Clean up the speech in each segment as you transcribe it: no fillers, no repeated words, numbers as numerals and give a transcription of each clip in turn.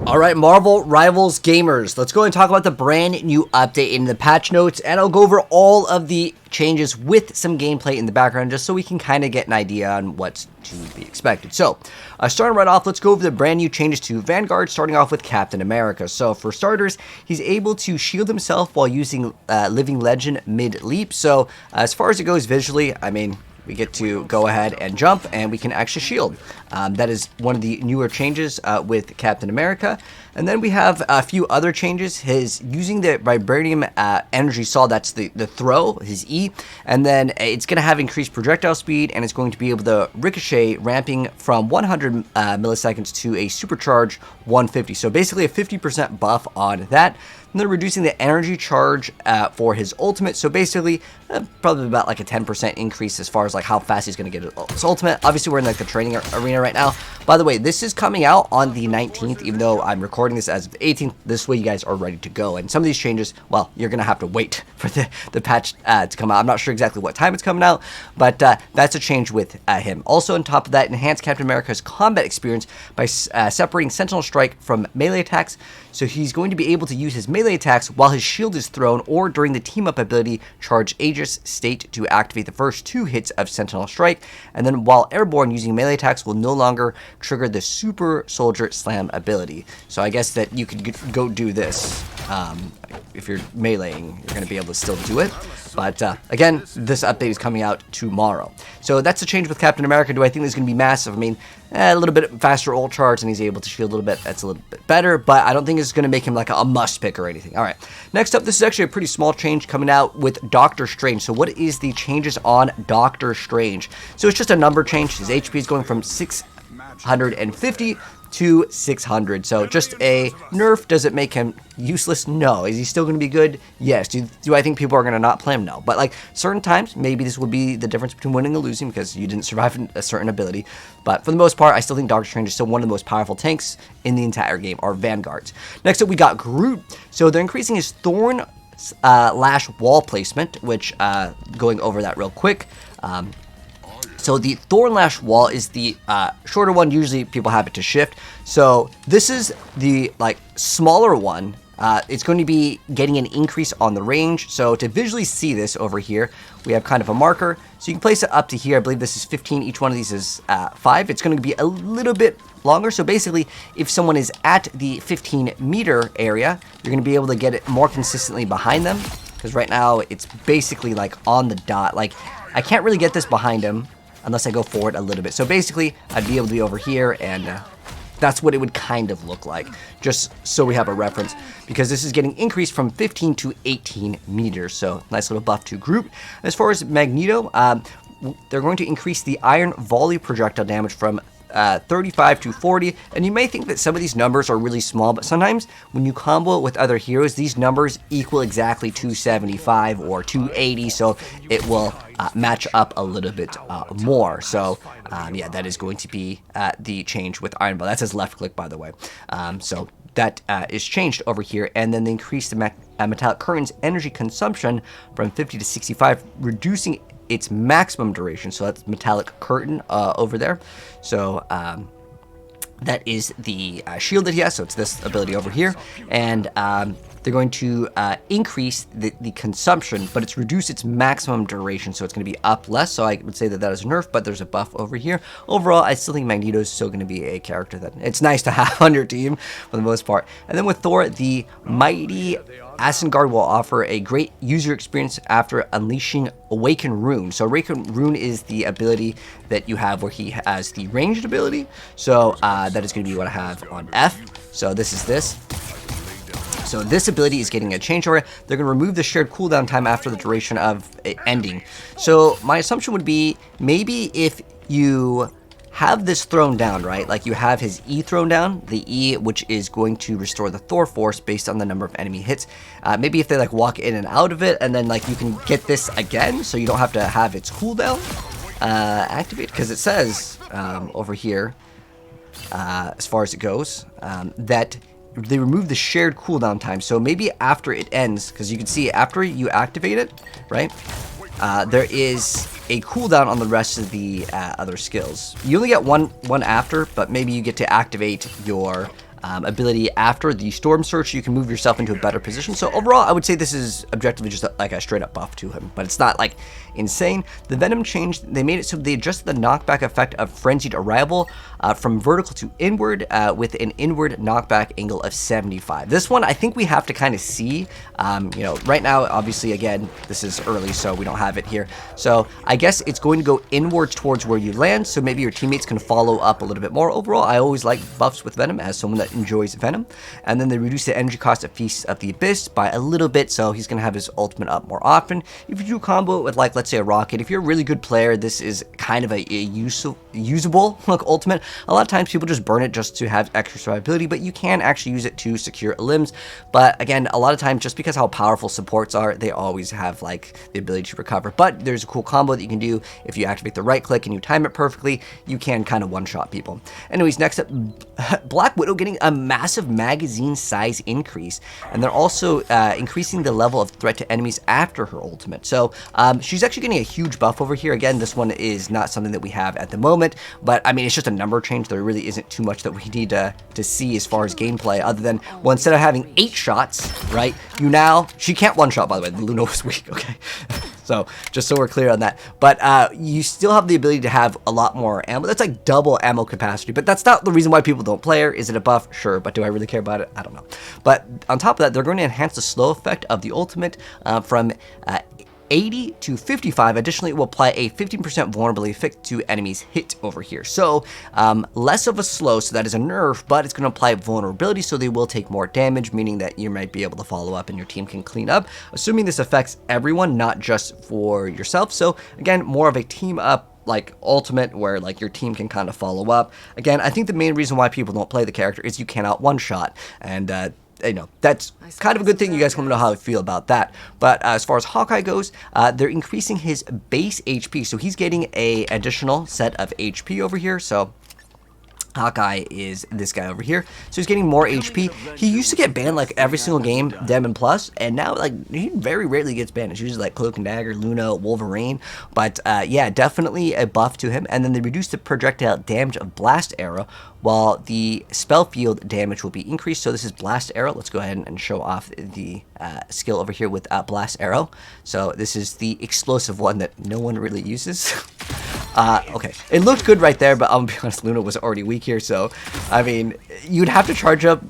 Alright, Marvel Rivals gamers, let's go and talk about the brand new update in the patch notes, and I'll go over all of the changes with some gameplay in the background just so we can kind of get an idea on what's to be expected. So, starting right off, let's go over the brand new changes to Vangaurd, starting off with Captain America. So, for starters, he's able to shield himself while using Living Legend mid-leap. So, as far as it goes visually, I mean, we get to go ahead and jump, and we can actually shield. That is one of the newer changes with Captain America. And then we have a few other changes. His using the Vibranium Energy Saw, that's the throw, his E. And then it's going to have increased projectile speed, and it's going to be able to ricochet, ramping from 100 milliseconds to a supercharge 150. So basically a 50% buff on that. And then reducing the energy charge for his ultimate. So basically, probably about like a 10% increase as far as like how fast he's going to get his ultimate. Obviously, we're in like the training arena right now. By the way, this is coming out on the 19th, even though I'm recording this as of the 18th. This way, you guys are ready to go. And some of these changes, well, you're going to have to wait for the patch to come out. I'm not sure exactly what time it's coming out, but that's a change with him. Also, on top of that, enhance Captain America's combat experience by separating Sentinel Strike from melee attacks. So he's going to be able to use his melee attacks while his shield is thrown, or during the team-up ability Charge Aegis state to activate the first 2 hits of Sentinel Strike. And then while airborne, using melee attacks will no longer trigger the Super Soldier Slam ability. So I guess that you could go do this. If you're meleeing, you're going to be able to still do it. But again, this update is coming out tomorrow. So that's the change with Captain America. Do I think this is going to be massive? I mean, a little bit faster ult charge, and he's able to shield a little bit. That's a little bit better, but I don't think it's going to make him like a must pick or anything. All right, next up, this is actually a pretty small change coming out with Doctor Strange. So what is the changes on Doctor Strange? So it's just a number change. His HP is going from 650 to 600. So just a nerf. Does it make him useless? No. Is he still going to be good? Yes. Do I think people are going to not play him? No. But like certain times, maybe this would be the difference between winning and losing because you didn't survive a certain ability. But for the most part, I still think Doctor Strange is still one of the most powerful tanks in the entire game, or Vanguards. Next up, we got Groot. So they're increasing his Thorn Lash wall placement, which going over that real quick. So the Thorn Lash wall is the shorter one. Usually people have it to shift. So this is the like smaller one. It's going to be getting an increase on the range. So to visually see this over here, we have kind of a marker. So you can place it up to here. I believe this is 15. Each one of these is 5. It's going to be a little bit longer. So basically, if someone is at the 15-meter area, you're going to be able to get it more consistently behind them. Because right now, it's basically like on the dot. Like, I can't really get this behind him unless I go forward a little bit. So basically, I'd be able to be over here, and that's what it would kind of look like, just so we have a reference, because this is getting increased from 15 to 18 meters. So nice little buff to Groot. As far as Magneto, they're going to increase the iron volley projectile damage from 35 to 40, and you may think that some of these numbers are really small, but sometimes when you combo it with other heroes, these numbers equal exactly 275 or 280, so it will match up a little bit more. So yeah, that is going to be the change with Iron Ball. That's his left click, by the way. So that is changed over here, and then they increase the metallic curtain's energy consumption from 50 to 65, reducing its maximum duration. So that's metallic curtain over there. So that is the shield that he has. So it's this ability over here, and they're going to increase the consumption, but it's reduced its maximum duration, so it's going to be up less. So I would say that that is a nerf, but there's a buff over here. Overall, I still think Magneto is still going to be a character that it's nice to have on your team for the most part. And then with Thor, the mighty Asgard will offer a great user experience after unleashing Awaken Rune. So Awaken Rune is the ability that you have where he has the ranged ability. So that is going to be what I have on F. So this is this. So this ability is getting a change order. They're going to remove the shared cooldown time after the duration of it ending. So my assumption would be maybe if you have this thrown down, right? Like you have his E thrown down, the E, which is going to restore the Thor force based on the number of enemy hits. Maybe if they like walk in and out of it, and then like you can get this again, so you don't have to have its cooldown activate, because it says over here, as far as it goes, that they remove the shared cooldown time. So maybe after it ends, because you can see after you activate it, right? There is a cooldown on the rest of the other skills. You only get one after, but maybe you get to activate your ability after the Storm Surge. You can move yourself into a better position. So overall, I would say this is objectively just like a straight up buff to him, but it's not like insane. The Venom change, they made it so they adjusted the knockback effect of Frenzied Arrival from vertical to inward with an inward knockback angle of 75. This one, I think we have to kind of see, you know, right now, obviously, again, this is early, so we don't have it here. So I guess it's going to go inwards towards where you land, so maybe your teammates can follow up a little bit more. Overall, I always like buffs with Venom as someone that enjoys Venom. And then they reduce the energy cost of Feast of the Abyss by a little bit, so he's going to have his ultimate up more often. If you do combo it with, like, let's say a rocket, if you're a really good player, this is kind of a usable like ultimate. A lot of times people just burn it just to have extra survivability, but you can actually use it to secure limbs. But again, a lot of times, just because how powerful supports are, they always have like the ability to recover. But there's a cool combo that you can do if you activate the right click and you time it perfectly. You can kind of one-shot people. Anyways, next up, Black Widow getting a massive magazine size increase, and they're also increasing the level of threat to enemies after her ultimate. So she's actually getting a huge buff over here. Again, this one is not something that we have at the moment, but I mean, it's just a number change. There really isn't too much that we need to see as far as gameplay, other than, well, instead of having 8 shots, right, you now, she can't one-shot, by the way, Luna was weak, okay? So, just so we're clear on that. But you still have the ability to have a lot more ammo. That's like double ammo capacity, but that's not the reason why people don't play her. Is it a buff? Sure, but do I really care about it? I don't know. But on top of that, they're going to enhance the slow effect of the ultimate from 80 to 55. Additionally, it will apply a 15% vulnerability effect to enemies hit over here. So less of a slow, so that is a nerf, but it's going to apply vulnerability, so they will take more damage, meaning that you might be able to follow up and your team can clean up, assuming this affects everyone, not just for yourself. So again, more of a team up like ultimate where like your team can kind of follow up. Again, I think the main reason why people don't play the character is you cannot one shot, and you know, that's kind of a good thing. You guys want to know how I feel about that. But as far as Hawkeye goes, they're increasing his base HP. So he's getting a additional set of HP over here. So Hawkeye is this guy over here, so he's getting more HP. He used to get banned like every single game, Demon Plus, and now like he very rarely gets banned. It's usually like Cloak and Dagger, Luna, Wolverine, but yeah, definitely a buff to him. And then they reduce the projectile damage of Blast Arrow, while the spell field damage will be increased. So this is Blast Arrow. Let's go ahead and show off the skill over here with Blast Arrow. So this is the explosive one that no one really uses. Okay, it looked good right there, but I'm gonna be honest, Luna was already weak here, so, I mean, you'd have to charge up.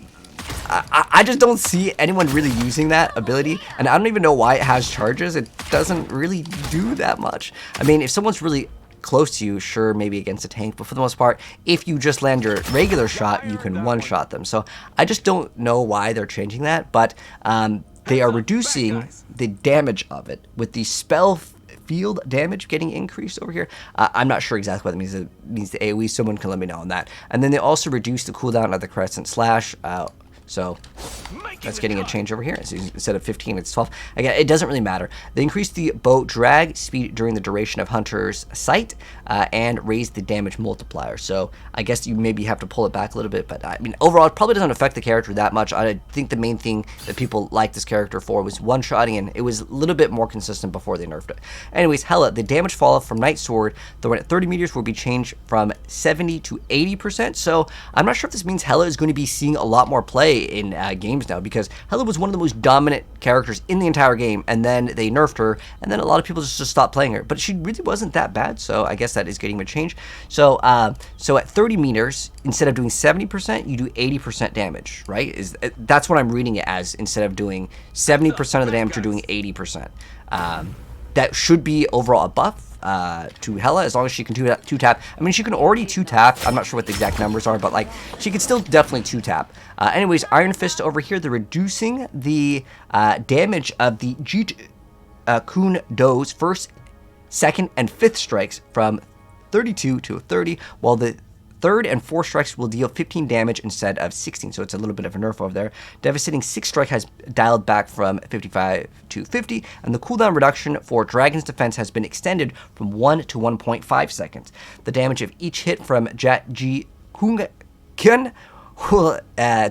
I just don't see anyone really using that ability, and I don't even know why it has charges. It doesn't really do that much. I mean, if someone's really close to you, sure, maybe against a tank, but for the most part, if you just land your regular shot, you can one-shot them. So, I just don't know why they're changing that, but they are reducing the damage of it with the spell field damage getting increased over here. I'm not sure exactly what it means. It means the AoE. Someone can let me know on that. And then they also reduce the cooldown of the Crescent Slash. So that's getting a change over here. So instead of 15, it's 12. Again, it doesn't really matter. They increase the bow drag speed during the duration of Hunter's sight and raise the damage multiplier. So I guess you maybe have to pull it back a little bit, but I mean, overall, it probably doesn't affect the character that much. I think the main thing that people liked this character for was one-shotting, and it was a little bit more consistent before they nerfed it. Anyways, Hela, the damage falloff from Night Sword, though at 30 meters, will be changed from 70 to 80%. So I'm not sure if this means Hela is going to be seeing a lot more play in games now, because Hela was one of the most dominant characters in the entire game, and then they nerfed her, and then a lot of people just stopped playing her, but she really wasn't that bad, so I guess that is getting a change. So so at 30 meters, instead of doing 70%, you do 80% damage, right? That's what I'm reading it as. Instead of doing 70% of the damage, you're doing 80%. That should be overall a buff to Hela, as long as she can two-tap. I mean, she can already two-tap. I'm not sure what the exact numbers are, but, like, she can still definitely two-tap. Anyways, Iron Fist over here, they're reducing the damage of the Jeet Kune Do's first, second, and fifth strikes from 32 to 30, while the third and fourth strikes will deal 15 damage instead of 16, so it's a little bit of a nerf over there. Devastating 6th strike has dialed back from 55 to 50, and the cooldown reduction for Dragon's Defense has been extended from 1 to 1.5 seconds. The damage of each hit from Jat Ji Hung Kyun will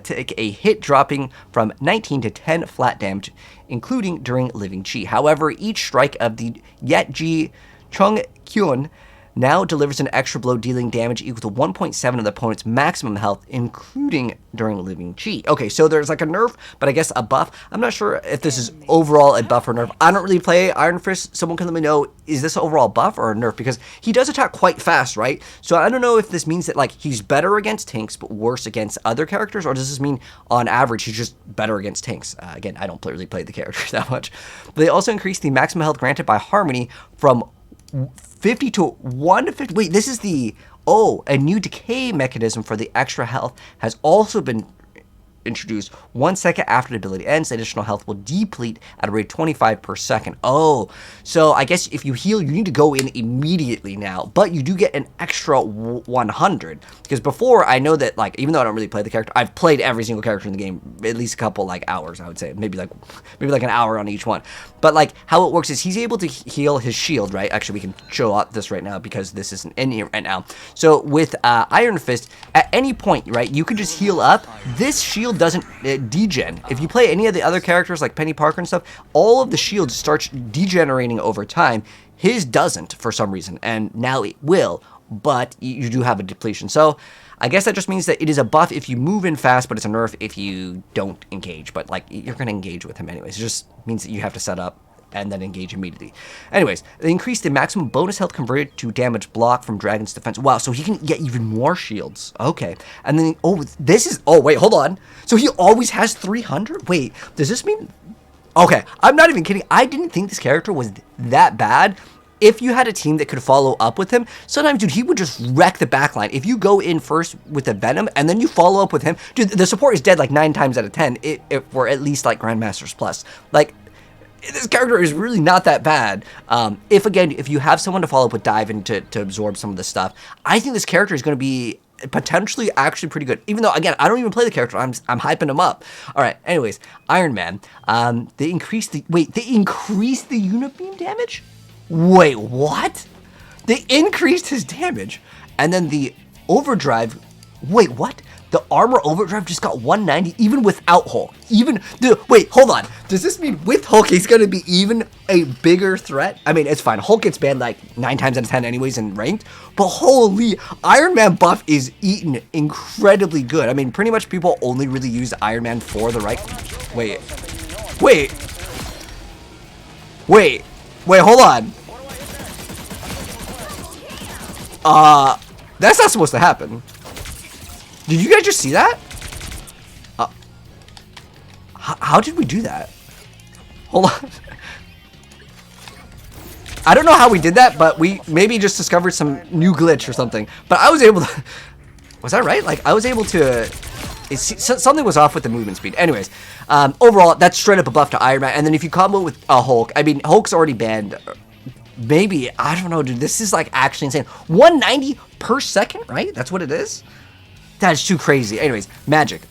take a hit dropping from 19 to 10 flat damage, including during Living Chi. However, each strike of the Yat Ji Chung Kyun now delivers an extra blow dealing damage equal to 1.7 of the opponent's maximum health, including during living chi. Okay, so there's like a nerf, but I guess a buff. I'm not sure if this is overall a buff or nerf. I don't really play Iron Fist. Someone can let me know, is this overall buff or a nerf? Because he does attack quite fast, right? So I don't know if this means that like he's better against tanks but worse against other characters, or does this mean on average he's just better against tanks? Again, I don't really play the character that much. But they also increase the maximum health granted by Harmony from 50 to 150. Wait, this is the... Oh, a new decay mechanism for the extra health has also been introduced. 1 second after the ability ends, additional health will deplete at a rate of 25 per second. Oh, so I guess if you heal, you need to go in immediately now, but you do get an extra 100. Because before, I know that, like, even though I don't really play the character, I've played every single character in the game, at least a couple, like, hours, I would say. Maybe like an hour on each one. But, like, how it works is he's able to heal his shield, right? Actually, we can show out this right now because this isn't in here right now. So, with Iron Fist, at any point, right, you can just heal up. This shield doesn't degen. If you play any of the other characters like Penny Parker and stuff, all of the shields starts degenerating over time. His doesn't for some reason, and now it will, but you do have a depletion. So I guess that just means that it is a buff if you move in fast, but it's a nerf if you don't engage. But like, you're going to engage with him anyways. It just means that you have to set up and then engage immediately. Anyways, they increased the maximum bonus health converted to damage block from Dragon's defense. Wow, so he can get even more shields. Okay. And then, oh, this is, oh, wait, hold on. So he always has 300? Wait, does this mean, okay, I'm not even kidding. I didn't think this character was that bad. If you had a team that could follow up with him, sometimes, dude, he would just wreck the backline. If you go in first with the Venom and then you follow up with him, dude, the support is dead like 9 times out of 10 if we're at least like Grandmasters Plus. Like, this character is really not that bad. If you have someone to follow up with Dive and to absorb some of this stuff, I think this character is going to be potentially actually pretty good. Even though, again, I don't even play the character. I'm hyping him up. All right. Anyways, Iron Man. They increased the Unibeam damage? Wait, what? They increased his damage. And then the Overdrive. Wait, what? The armor overdrive just got 190 even without Hulk. Wait, hold on. Does this mean with Hulk he's going to be even a bigger threat? I mean, it's fine. Hulk gets banned like 9 times out of 10 anyways in ranked. But holy, Iron Man buff is eaten incredibly good. I mean, pretty much people only really use Iron Man for the right... Wait, hold on. That's not supposed to happen. Did you guys just see that? How did we do that? Hold on. I don't know how we did that, but we maybe just discovered some new glitch or something. But I was able to... Was that right? Like, I was able to... Something was off with the movement speed. Anyways, overall, that's straight up a buff to Iron Man. And then if you combo with Hulk, I mean, Hulk's already banned. Maybe, I don't know, dude. This is, like, actually insane. 190 per second, right? That's what it is? That's too crazy. Anyways, Magic.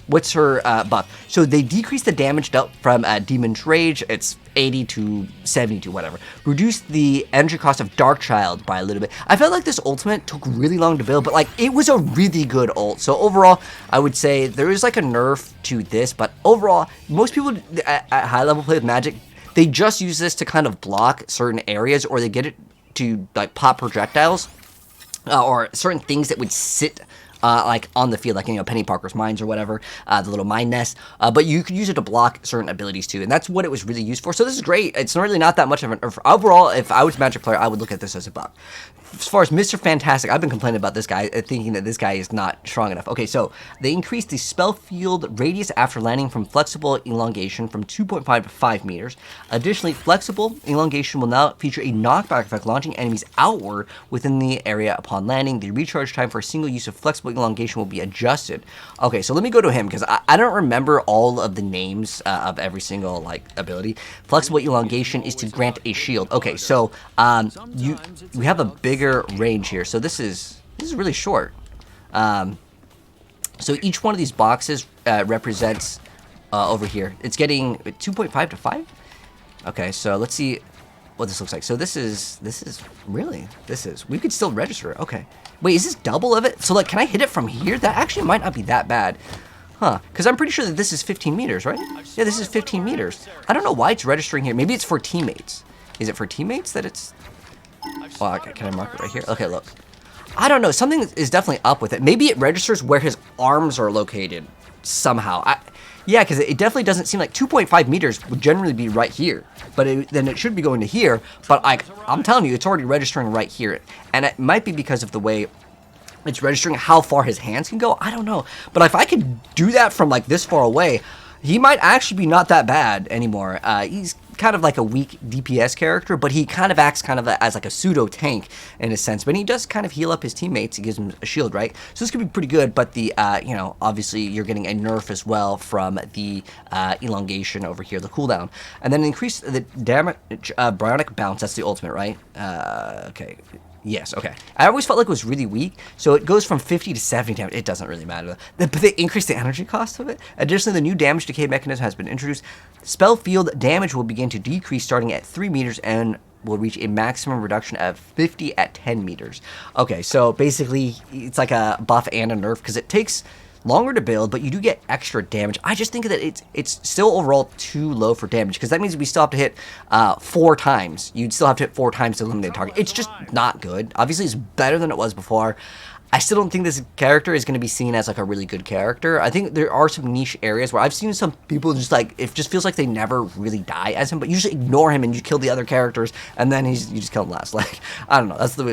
What's her buff? So they decrease the damage dealt from Demon's Rage. It's 80 to 72, whatever. Reduce the energy cost of Darkchild by a little bit. I felt like this ultimate took really long to build, but like it was a really good ult. So overall, I would say there is like a nerf to this, but overall, most people at high level play with Magic, they just use this to kind of block certain areas, or they get it to like pop projectiles or certain things that would sit like on the field, like, you know, Penny Parker's mines or whatever, the little mine nest, but you could use it to block certain abilities too, and that's what it was really used for. So this is great. It's really not that much of an overall. If I was a Magic player, I would look at this as a buff. As far as Mr. Fantastic, I've been complaining about this guy, thinking that this guy is not strong enough. Okay, so they increased the spell field radius after landing from flexible elongation from 2.5 to 5 meters. Additionally, flexible elongation will now feature a knockback effect, launching enemies outward within the area upon landing. The recharge time for a single use of flexible elongation will be adjusted. Okay, so let me go to him because I don't remember all of the names of every single like ability. Flexible elongation is to grant a shield. Okay, so we have a bigger range here, so this is really short. So each one of these boxes represents over here. It's getting 2.5 to 5. Okay, so let's see what this looks like. So this is we could still register it. Okay, wait, is this double of it? So like, can I hit it from here? That actually might not be that bad, huh? Because I'm pretty sure that this is 15 meters, right? Yeah, this is 15 meters. I don't know why it's registering here. Maybe it's for teammates. Is it for teammates that it's... Well, okay, can I mark it right here? Okay, look. I don't know. Something is definitely up with it. Maybe it registers where his arms are located somehow. Yeah, because it definitely doesn't seem like 2.5 meters would generally be right here. But then it should be going to here. But I'm telling you, it's already registering right here. And it might be because of the way it's registering how far his hands can go. I don't know. But if I could do that from like this far away, he might actually be not that bad anymore. He's kind of like a weak DPS character, but he kind of acts kind of as like a pseudo tank in a sense. But he does kind of heal up his teammates. He gives them a shield, right? So this could be pretty good. But the you know, obviously you're getting a nerf as well from the elongation over here, the cooldown, and then increase the damage bionic bounce. That's the ultimate, right? Okay. Yes, okay. I always felt like it was really weak, so it goes from 50 to 70 damage. It doesn't really matter. But they increased the energy cost of it. Additionally, the new damage decay mechanism has been introduced. Spell field damage will begin to decrease starting at 3 meters and will reach a maximum reduction of 50 at 10 meters. Okay, so basically, it's like a buff and a nerf, because it takes longer to build, but you do get extra damage. I just think that it's still overall too low for damage, because that means we still have to hit 4 times. You'd still have to hit 4 times to eliminate a target. It's just not good. Obviously, it's better than it was before. I still don't think this character is going to be seen as like a really good character. I think there are some niche areas where I've seen some people just like, it just feels like they never really die as him, but you just ignore him and you kill the other characters, and then you just kill him last. Like, I don't know. That's the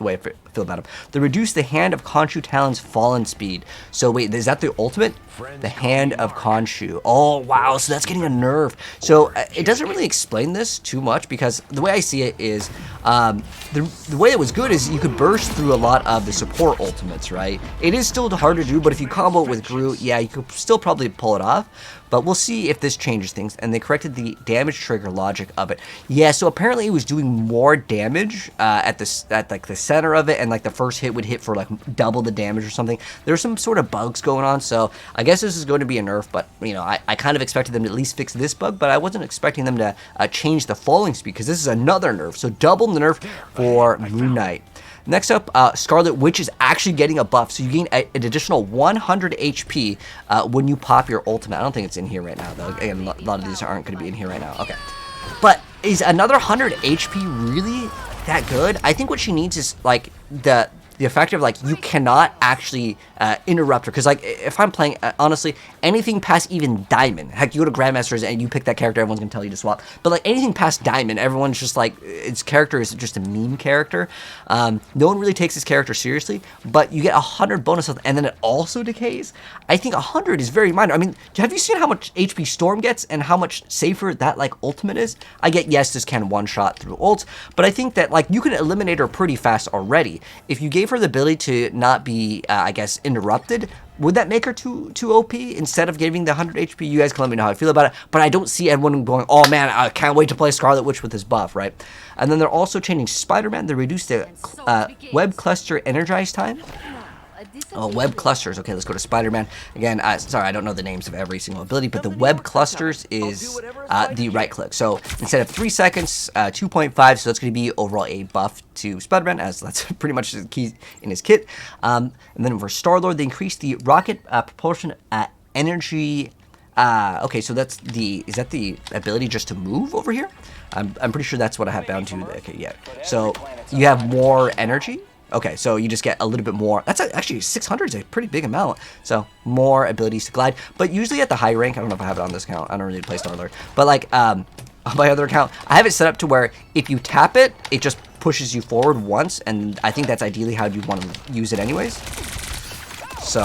way I feel about him. They reduce the Hand of Khonshu Talon's fallen speed. So wait, is that the ultimate? The Hand of Khonshu. Oh wow, so that's getting a nerf. So it doesn't really explain this too much, because the way I see it is the way it was good is you could burst through a lot of the support ultimates, right? It is still hard to do, but if you combo it with Groot, yeah, you could still probably pull it off. But we'll see if this changes things. And they corrected the damage trigger logic of it. Yeah, so apparently it was doing more damage at like the center of it, and like the first hit would hit for like double the damage or something. There's some sort of bugs going on, so I guess this is going to be a nerf. But you know, I kind of expected them to at least fix this bug, but I wasn't expecting them to change the falling speed, because this is another nerf. So double the nerf for Moon Knight. Next up, Scarlet Witch is actually getting a buff, so you gain an additional 100 HP when you pop your ultimate. I don't think it's in here right now, though. Again, a lot of these aren't going to be in here right now. Okay. But is another 100 HP really that good? I think what she needs is, like, the effect of, like, you cannot actually interrupt her. Because, like, if I'm playing, honestly, anything past even Diamond. Heck, you go to Grandmasters and you pick that character, everyone's going to tell you to swap. But, like, anything past Diamond, everyone's just, like, its character is just a meme character. No one really takes this character seriously. But you get 100 bonus health, and then it also decays. I think 100 is very minor. I mean, have you seen how much HP Storm gets and how much safer that, like, ultimate is? I get, yes, this can one-shot through ults. But I think that, like, you can eliminate her pretty fast already. If you gave her the ability to not be, I guess, interrupted, would that make her too OP instead of giving the 100 HP? You guys can let me know how I feel about it, but I don't see everyone going, oh man, I can't wait to play Scarlet Witch with this buff, right? And then they're also changing Spider-Man. They reduced the web cluster energize time. Oh, web clusters. Okay, let's go to Spider-Man. Again, sorry, I don't know the names of every single ability, but the web clusters is the right click. So instead of 3 seconds, 2.5, so that's going to be overall a buff to Spider-Man, as that's pretty much the key in his kit. And then for Star-Lord, they increased the rocket propulsion energy. Okay, so that's is that the ability just to move over here? I'm pretty sure that's what I have down to. Okay, yeah. So you have more energy. Okay, so you just get a little bit more. That's actually 600 is a pretty big amount. So more abilities to glide. But usually at the high rank, I don't know if I have it on this account. I don't really play Star-Lord. But like on my other account, I have it set up to where if you tap it, it just pushes you forward once. And I think that's ideally how you want to use it anyways. So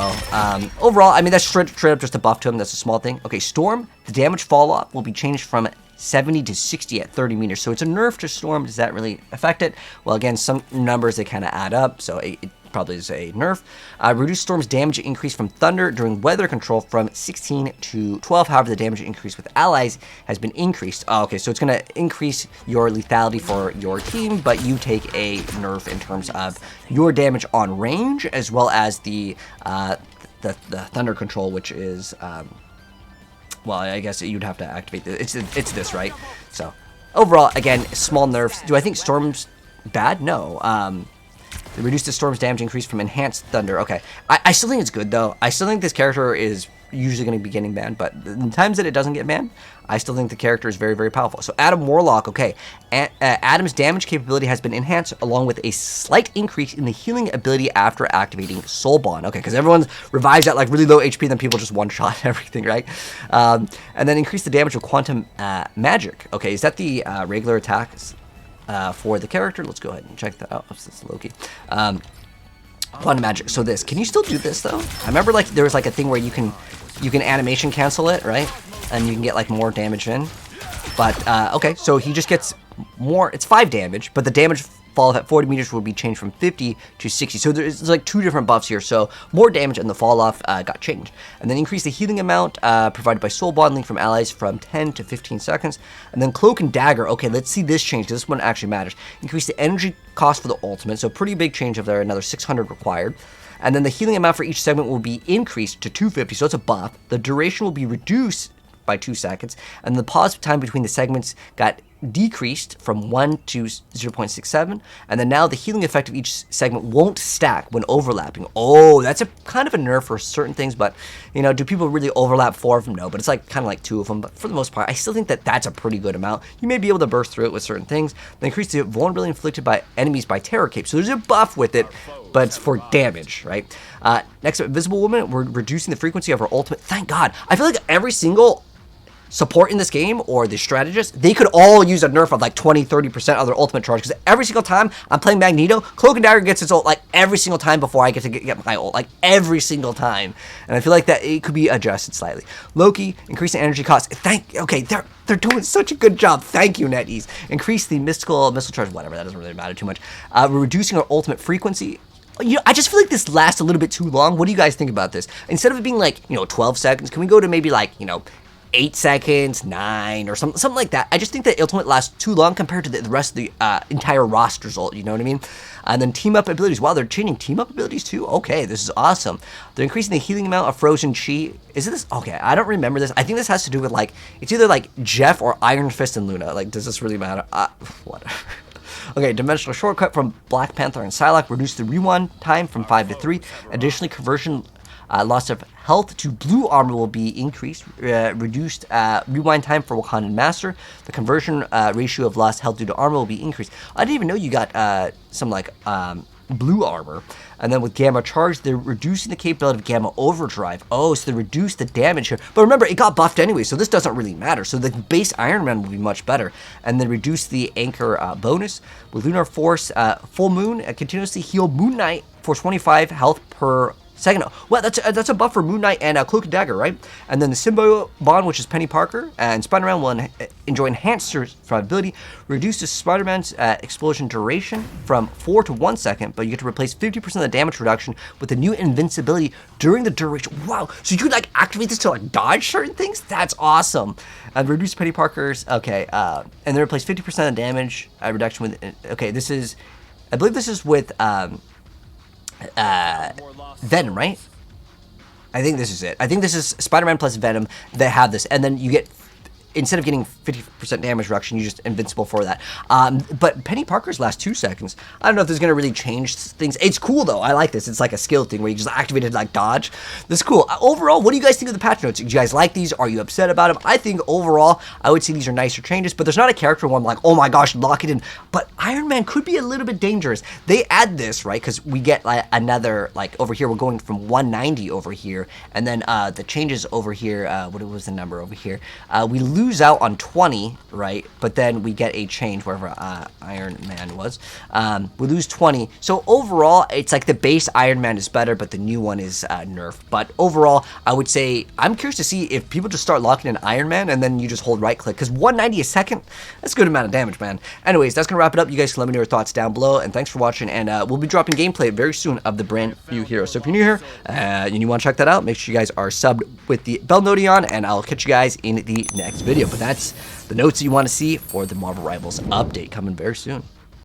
overall, I mean, that's straight up just a buff to him. That's a small thing. Okay, Storm, the damage fall off will be changed from 70 to 60 at 30 meters. So it's a nerf to Storm. Does that really affect it? Well, again, some numbers, they kind of add up. So it probably is a nerf. Reduce Storm's damage increase from Thunder during weather control from 16 to 12. However, the damage increase with allies has been increased. Oh, okay, so it's going to increase your lethality for your team, but you take a nerf in terms of your damage on range, as well as the Thunder control, which is... well, I guess you'd have to activate this. It's this, right? So, overall, again, small nerfs. Do I think Storm's bad? No. They reduced the Storm's damage increase from Enhanced Thunder. Okay. I still think it's good, though. I still think this character is usually going to be getting banned, but in times that it doesn't get banned, I still think the character is very, very powerful. So Adam Warlock, okay. Adam's damage capability has been enhanced along with a slight increase in the healing ability after activating Soul Bond. Okay, because everyone revives at like really low HP, then people just one-shot everything, right? And then increase the damage of Quantum Magic. Okay, is that the regular attacks for the character? Let's go ahead and check that out. Oops, that's Loki. Quantum Magic. So this, can you still do this though? I remember like there was like a thing where you can animation cancel it, right? And you can get like more damage in. But okay, so he just gets more. It's 5 damage, but the damage fall at 40 meters will be changed from 50 to 60. So there's like 2 different buffs here. So more damage and the fall off got changed. And then increase the healing amount provided by Soul Bond link from allies from 10 to 15 seconds. And then Cloak and Dagger. Okay, let's see this change because this one actually matters. Increase the energy cost for the ultimate. So pretty big change of there. Another 600 required. And then the healing amount for each segment will be increased to 250. So it's a buff. The duration will be reduced by 2 seconds. And the pause time between the segments got decreased from 1 to 0.67, and then now the healing effect of each segment won't stack when overlapping. Oh, that's a kind of a nerf for certain things, but you know, do people really overlap 4 of them? No, but it's like kind of like 2 of them. But for the most part, I still think that that's a pretty good amount. You may be able to burst through it with certain things. Then increase the vulnerability inflicted by enemies by Terror Cape. So there's a buff with it, but it's for damage, right? Next up, Invisible Woman. We're reducing the frequency of her ultimate. Thank God. I feel like every single support in this game, or the strategist, they could all use a nerf of like 20-30% of their ultimate charge, because every single time I'm playing Magneto, Cloak and Dagger gets its ult like every single time before I get to get my ult, like every single time. And I feel like that it could be adjusted slightly. Loki, increasing energy cost. Okay, they're doing such a good job. Thank you, NetEase. Increase the mystical missile charge, whatever, that doesn't really matter too much. We're reducing our ultimate frequency. You know, I just feel like this lasts a little bit too long. What do you guys think about this? Instead of it being like, 12 seconds, can we go to maybe like, 8 seconds, 9, or something like that? I just think that ultimate lasts too long compared to the rest of the entire roster's ult, you know what I mean? And then team up abilities. Wow, they're changing team up abilities too? Okay, this is awesome. They're increasing the healing amount of Frozen Chi. Is it this? Okay, I don't remember this. I think this has to do with like, it's either like Jeff or Iron Fist and Luna. Like, does this really matter? Whatever. Okay, dimensional shortcut from Black Panther and Psylocke. Reduce the rewind time from 5 to 3. Additionally, conversion loss of health to blue armor will be increased. Reduced rewind time for Wakandan Master. The conversion ratio of lost health due to armor will be increased. I didn't even know you got some like blue armor. And then with Gamma Charge, they're reducing the capability of Gamma Overdrive. Oh, so they reduce the damage here. But remember, it got buffed anyway, so this doesn't really matter. So the base Iron Man will be much better. And then reduce the Anchor bonus. With Lunar Force, Full Moon, continuously heal Moon Knight for 25 health per second. Well, that's a buff for Moon Knight and Cloak and Dagger, right? And then the Symbiote Bond, which is Penny Parker, and Spider-Man will enjoy enhanced survivability. Reduces Spider-Man's explosion duration from 4 to 1 second, but you get to replace 50% of the damage reduction with the new invincibility during the duration. Wow, so you could like activate this to like dodge certain things? That's awesome. And reduce Penny Parker's, okay, and then replace 50% of the damage reduction with, okay, this is, I believe this is with, Venom, right? I think this is it. I think this is Spider-Man plus Venom that have this, and then you get, instead of getting 50% damage reduction, you're just invincible for that. But Penny Parker's last 2 seconds, I don't know if this is going to really change things. It's cool, though. I like this. It's like a skill thing where you just activate it like dodge. This is cool. Overall, what do you guys think of the patch notes? Do you guys like these? Are you upset about them? I think overall, I would say these are nicer changes, but there's not a character one like, oh my gosh, lock it in. But Iron Man could be a little bit dangerous. They add this, right? Because we get like another, like over here, we're going from 190 over here, and then the changes over here, what was the number over here? We lose out on 20, right? But then we get a change wherever Iron Man was. We lose 20. So overall, it's like the base Iron Man is better, but the new one is nerfed. But overall, I would say I'm curious to see if people just start locking in Iron Man and then you just hold right click, because 190 a second, that's a good amount of damage, man. Anyways, that's gonna wrap it up. You guys can let me know your thoughts down below, and thanks for watching. And we'll be dropping gameplay very soon of the brand new hero. So if you're new here and you want to check that out, make sure you guys are subbed with the bell notification on, and I'll catch you guys in the next video. But that's the notes that you want to see for the Marvel Rivals update coming very soon.